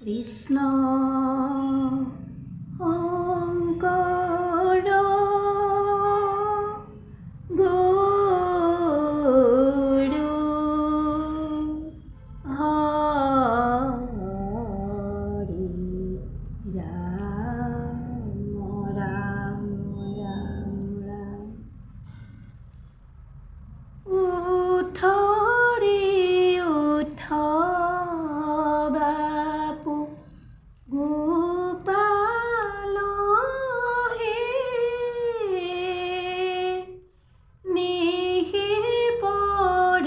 কৃষ্ণ শংকৰ গুৰু হৰি ৰাম ৰাম ৰাম ৰাম উঠ ৰে উঠ বাপু গোপাল হে নিশি পৰ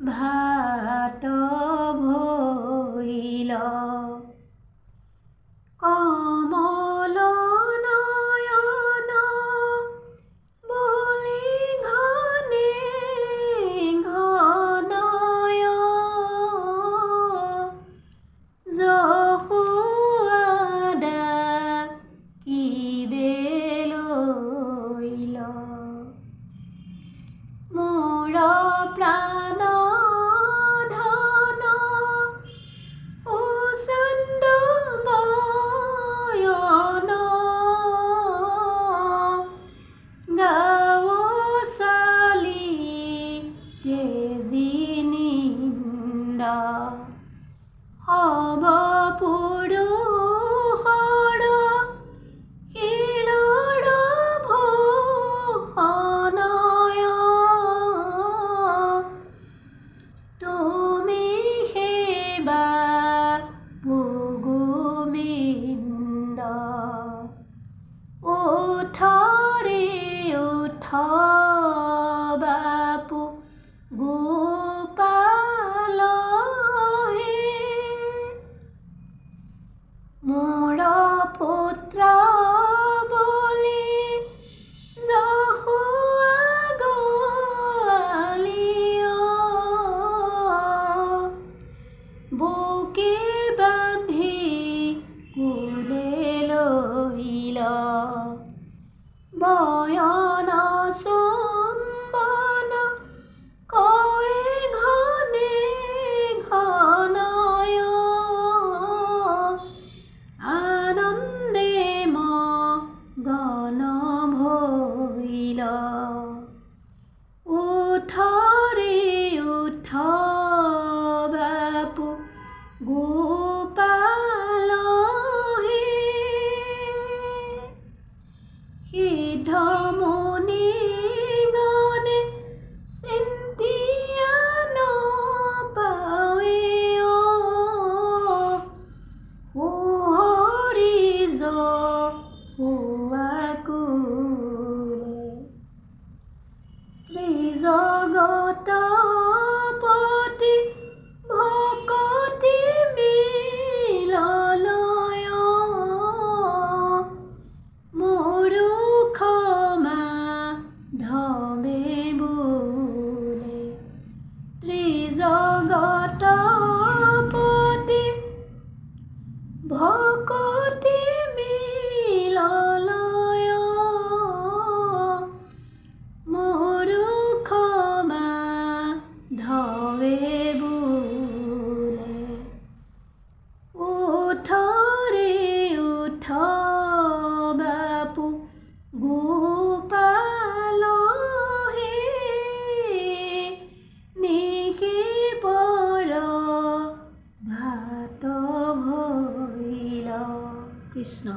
ভাত ভৈল কমল নয়ন বলি ঘনে ঘনয় যশোদা কি বেলৈল মোৰ প্ৰাণ ধন সুচন্দ বয়ন গাঁও চালি তেজি নিন্দা হব পুৰুষৰ শিৰৰ ভূষণয় তুমি সেৱা গোবিন্দ উঠ ৰে উঠ বাপু গোপাল হে মোৰ পুত্ৰ বুলি যশোদা গোৱালিয় বুকে বান্ধি কোলে লইল বয়ন চুম্বন কয় ঘনে ঘনয় আনন্দে মগন ভৈল উঠ ৰে উঠ বাপু গোপাল হে সিদ্ধ মুনি গণে চিন্তিয়া নপাৱে সুহৰি যশোৱাকুলে ত্ৰিজগতপতি ভকতি মিলনয় মূৰুখ মাধৱে বোলে ত্ৰিজগতপতি ভকতি মিলনয় মূৰুখ মাধৱে বোলে উঠ ৰে উঠ বাপু গোপাল হে নিশি পৰ ভাত ভৈল কৃষ্ণ।